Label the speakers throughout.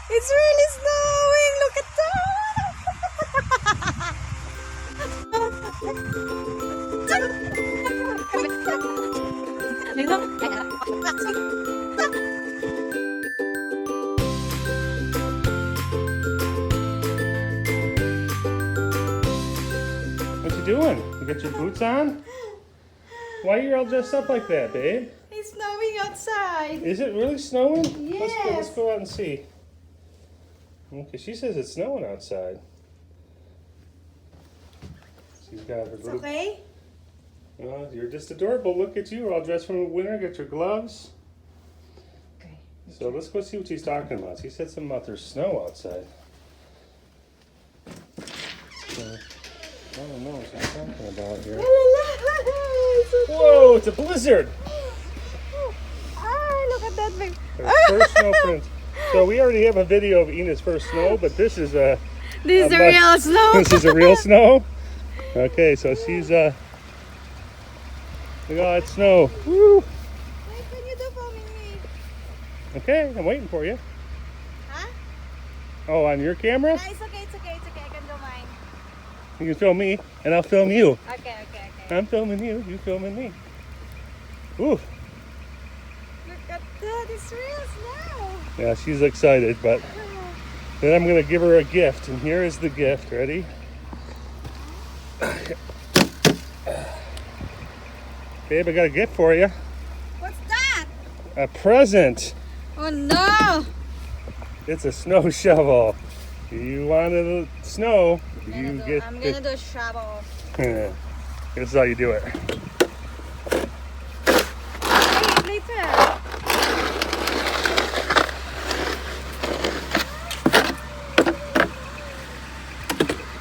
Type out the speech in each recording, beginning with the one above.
Speaker 1: It's really snowing. Look at
Speaker 2: What you doing? You got your boots on? Why are you all dressed up like that, babe?
Speaker 1: It's snowing outside.
Speaker 2: Is it really snowing?
Speaker 1: Yes.
Speaker 2: Let's go out and see. Okay, she says it's snowing outside. She's got her
Speaker 1: It's
Speaker 2: little...
Speaker 1: okay.
Speaker 2: Oh, you're just adorable. Look at you, all dressed from the winter. Got your gloves.
Speaker 1: Okay.
Speaker 2: So let's go see what she's talking about. She said something about there's snow outside. So, I don't know what she's talking about here. Whoa, it's a blizzard!
Speaker 1: Ah, look at that thing.
Speaker 2: Her first snow print. So we already have a video of Yna's first snow, but this is a...
Speaker 1: This is the real snow.
Speaker 2: This is a real snow? Okay, so she's look at all that snow. Woo!
Speaker 1: What can you do for me?
Speaker 2: Okay, I'm waiting for you.
Speaker 1: Huh?
Speaker 2: Oh, on your camera?
Speaker 1: No, it's okay, it's okay, it's okay. I can do mine.
Speaker 2: You can film me, and I'll film you.
Speaker 1: Okay.
Speaker 2: I'm filming you, you filming me. Ooh.
Speaker 1: Look at that, it's real snow.
Speaker 2: Yeah, she's excited, but then I'm gonna give her a gift, and here is the gift. Ready? Babe, I got a gift for you.
Speaker 1: What's that?
Speaker 2: A present.
Speaker 1: Oh no!
Speaker 2: It's a snow shovel. You wanted snow,
Speaker 1: I'm gonna do a shovel.
Speaker 2: This is how you do it.
Speaker 1: Wait, later.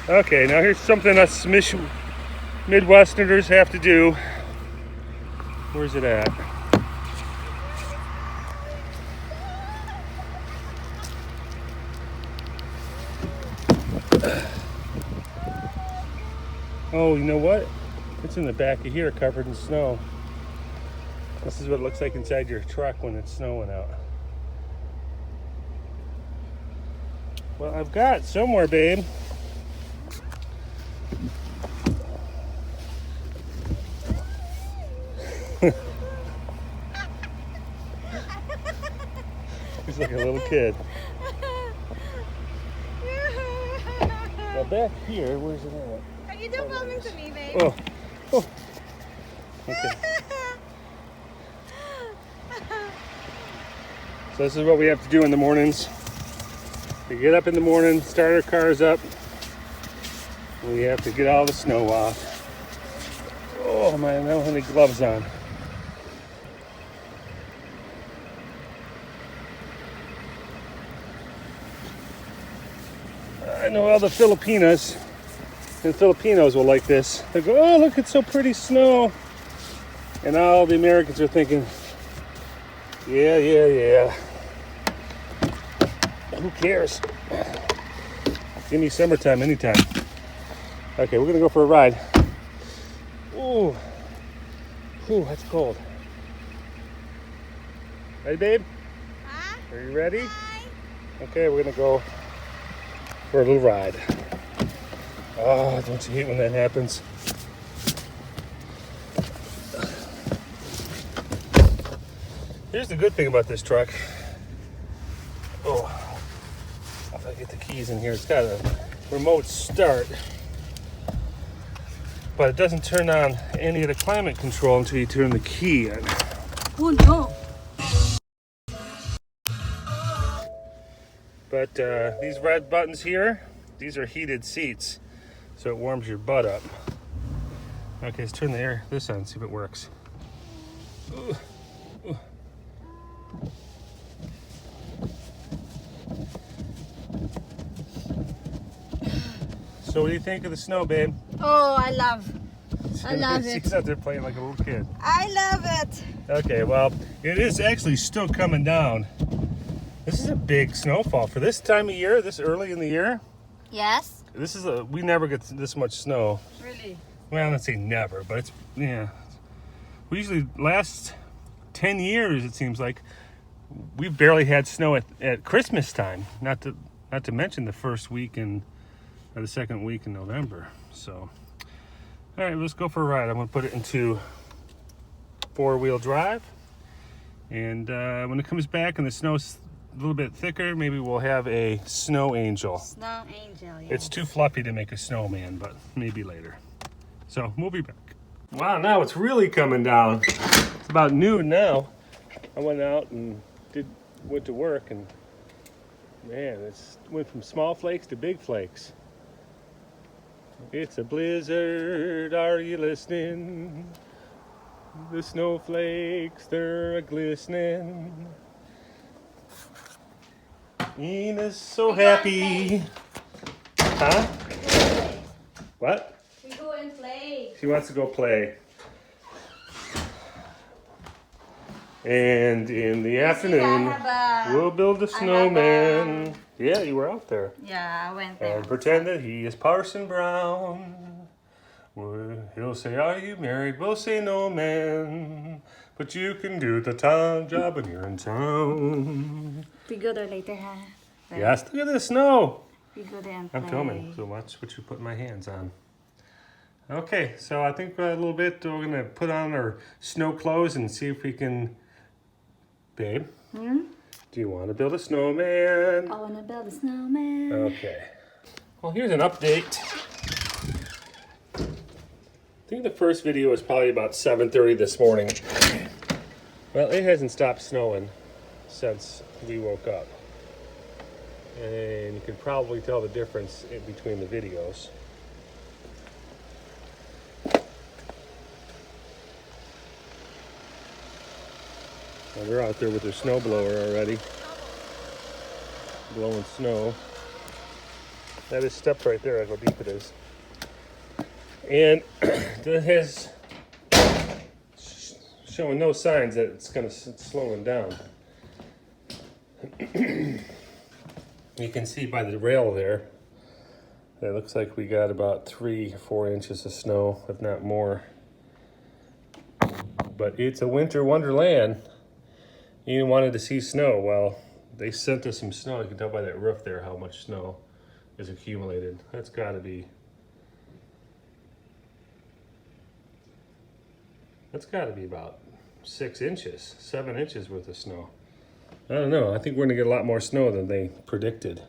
Speaker 2: Okay, now here's something us Midwesterners have to do. Where's it at? Oh, you know what? It's in the back of here, covered in snow. This is what it looks like inside your truck when it's snowing out. Well, I've got somewhere, babe. He's like a little kid. Now back here, where's it at?
Speaker 1: Are you done filming to me, babe?
Speaker 2: Oh. Okay. So this is what we have to do in the mornings. We get up in the morning, start our cars up. We have to get all the snow off. Oh man, I don't have any gloves on. I know all the Filipinas and Filipinos will like this. They go, oh look, it's so pretty snow. And all the Americans are thinking, yeah. Who cares? Give me summertime anytime. Okay, we're gonna go for a ride. Ooh, that's cold. Ready, babe?
Speaker 1: Huh?
Speaker 2: Are you ready?
Speaker 1: Hi.
Speaker 2: Okay, we're gonna go for a little ride. Oh, don't you hate when that happens? Here's the good thing about this truck. Oh, if I get the keys in here, it's got a remote start, but it doesn't turn on any of the climate control until you turn the key in.
Speaker 1: Oh no!
Speaker 2: But these red buttons here, these are heated seats, so it warms your butt up. Okay, let's turn this on, see if it works. Ooh. So what do you think of the snow, babe?
Speaker 1: Oh, I love it.
Speaker 2: She's out there playing like a little kid.
Speaker 1: I love it.
Speaker 2: Okay, well, it is actually still coming down. This is a big snowfall for this time of year, this early in the year.
Speaker 1: Yes?
Speaker 2: We never get this much snow.
Speaker 1: Really?
Speaker 2: Well, let's say never, but we usually last 10 years, it seems like, we've barely had snow at Christmas time. Not to mention the first week or the second week in November. So, all right, let's go for a ride. I'm gonna put it into 4-wheel drive, and when it comes back and the snow's a little bit thicker, maybe we'll have a snow angel.
Speaker 1: Snow angel, yeah.
Speaker 2: It's too fluffy to make a snowman, but maybe later. So we'll be back. Wow, now it's really coming down. It's about noon now. I went out and went to work, and man, it's went from small flakes to big flakes. It's a blizzard, are you listening? The snowflakes, they're a-glistening. Yna's so happy. Huh? What?
Speaker 1: We go and play.
Speaker 2: She wants to go play. And in the afternoon, we'll build a snowman. Yeah, you were out there.
Speaker 1: Yeah, I went there.
Speaker 2: And pretend that he is Parson Brown. He'll say, are you married? We'll say, no, man. But you can do the town job when you're in town.
Speaker 1: We go there later, huh? Right.
Speaker 2: Yes, look at the snow.
Speaker 1: We go there and play.
Speaker 2: I'm filming, so watch what you put my hands on. Okay, so I think a little bit we're gonna put on our snow clothes and see if we can. Babe, do you want to build a snowman?
Speaker 1: I want to build a snowman.
Speaker 2: Okay. Well, here's an update. I think the first video was probably about 7:30 this morning. Well, it hasn't stopped snowing since we woke up. And you can probably tell the difference in between the videos. Well, they're out there with their snowblower already, blowing snow. That is stepped right there, how deep it is. And that has showing no signs that it's going to slowing down. You can see by the rail there, it looks like we got about 3 or 4 inches of snow, if not more. But it's a winter wonderland. You wanted to see snow. Well, they sent us some snow. You can tell by that roof there how much snow is accumulated. That's got to be about 6 inches, 7 inches worth of snow. I don't know. I think we're going to get a lot more snow than they predicted.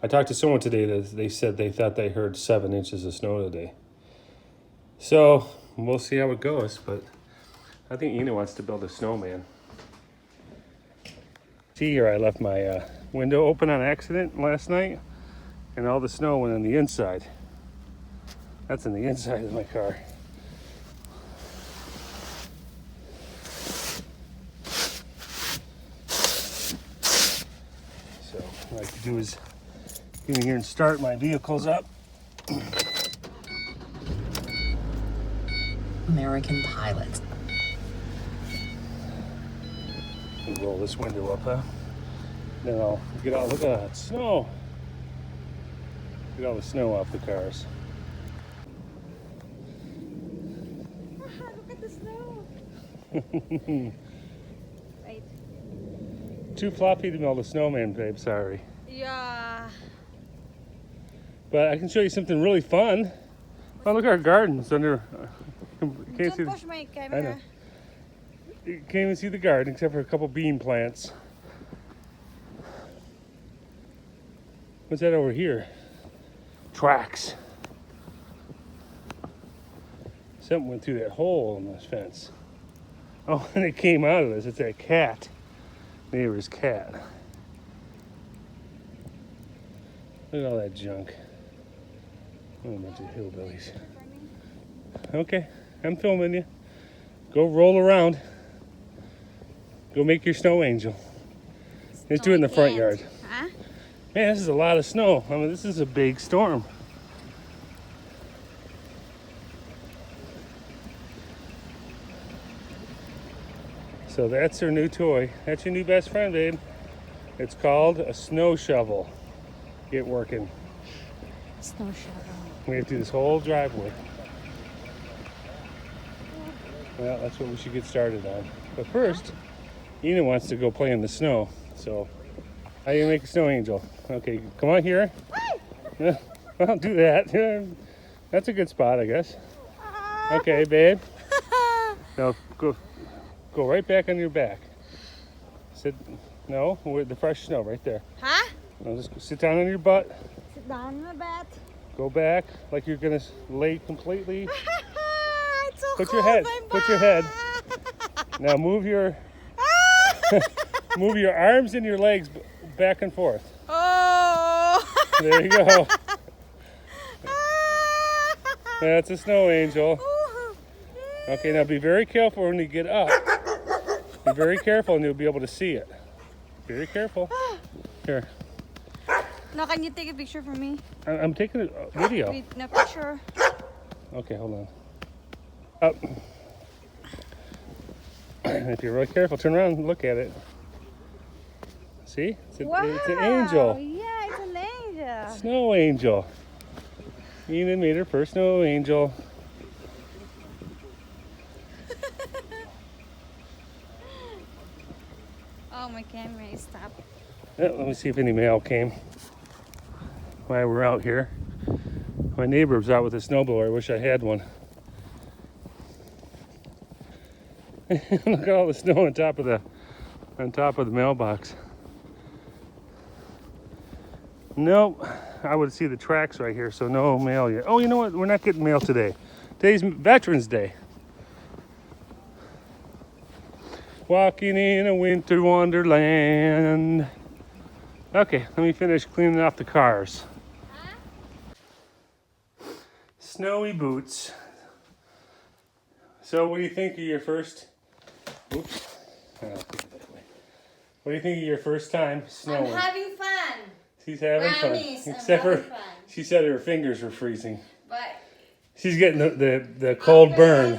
Speaker 2: I talked to someone today that they said they thought they heard 7 inches of snow today. So we'll see how it goes, but I think Yna wants to build a snowman. See here, I left my window open on accident last night, and all the snow went on the inside. That's in the inside of my car. So what I like to do is get in here and start my vehicles up.
Speaker 3: American pilot.
Speaker 2: Roll this window up, huh? Then I'll get all, look at that snow. Get all the snow off the cars.
Speaker 1: Look at the snow. Wait.
Speaker 2: Too floppy to build a snowman, babe, sorry.
Speaker 1: Yeah.
Speaker 2: But I can show you something really fun. Oh, look at our gardens under. Can't
Speaker 1: Don't
Speaker 2: see.
Speaker 1: push my
Speaker 2: I
Speaker 1: camera.
Speaker 2: know. You can't even see the garden except for a couple bean plants. What's that over here? Tracks. Something went through that hole in this fence. Oh, and it came out of this. It's that cat. Neighbor's cat. Look at all that junk. What a bunch of hillbillies. Okay, I'm filming you. Go roll around. Go make your snow angel. Let's do it in the front yard.
Speaker 1: Huh?
Speaker 2: Man, this is a lot of snow. I mean, this is a big storm. So that's her new toy. That's your new best friend, babe. It's called a snow shovel. Get working.
Speaker 1: Snow shovel.
Speaker 2: We have to do this whole driveway. Well, that's what we should get started on. But first, Yna wants to go play in the snow. So, how do you make a snow angel? Okay, come on here. Yeah, well, do that. Yeah, that's a good spot, I guess. Okay, babe. Now go right back on your back. Sit. No, with the fresh snow right there.
Speaker 1: Huh?
Speaker 2: Now just sit down on your butt.
Speaker 1: Sit down on my bed.
Speaker 2: Go back like you're gonna lay completely.
Speaker 1: It's so
Speaker 2: Put
Speaker 1: cold,
Speaker 2: your head.
Speaker 1: my
Speaker 2: Put your head.
Speaker 1: butt.
Speaker 2: Now move your move your arms and your legs back and forth.
Speaker 1: Oh.
Speaker 2: There you go. That's a snow angel. Okay, now be very careful when you get up. Be very careful and you'll be able to see it. Very careful. Here.
Speaker 1: No, can you take a picture for me?
Speaker 2: I'm taking a video.
Speaker 1: Wait, no picture.
Speaker 2: Okay, hold on. Up. If you're really careful, turn around and look at it. See? It's an angel.
Speaker 1: Yeah, it's an angel.
Speaker 2: Snow angel. Yna made her first snow angel.
Speaker 1: Oh, my camera is stopped.
Speaker 2: Let me see if any mail came while we're out here. My neighbor was out with a snowblower. I wish I had one. Look at all the snow on top of the mailbox. Nope, I would see the tracks right here, so no mail yet. Oh, you know what? We're not getting mail today. Today's Veterans Day. Walking in a winter wonderland. Okay, let me finish cleaning off the cars. Snowy boots. So what do you think of your first... Oops. I'll put it that way. What do you think of your first time snowing?
Speaker 1: I'm having fun.
Speaker 2: She's having
Speaker 1: Promise,
Speaker 2: fun.
Speaker 1: I'm
Speaker 2: Except for,
Speaker 1: having fun.
Speaker 2: she said her fingers were freezing.
Speaker 1: But
Speaker 2: She's getting the cold burn.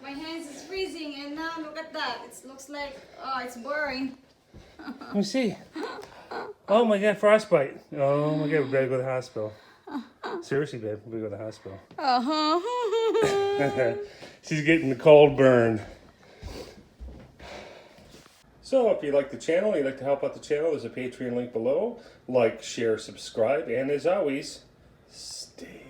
Speaker 1: my hands is freezing, and now look at that. It looks like, oh, it's boring.
Speaker 2: Let me see. Oh my God, frostbite. Oh my God, we better go to the hospital. Seriously, babe, we go to the hospital.
Speaker 1: Uh-huh.
Speaker 2: She's getting the cold burn. So if you like the channel, you'd like to help out the channel, there's a Patreon link below. Like, share, subscribe, and as always, stay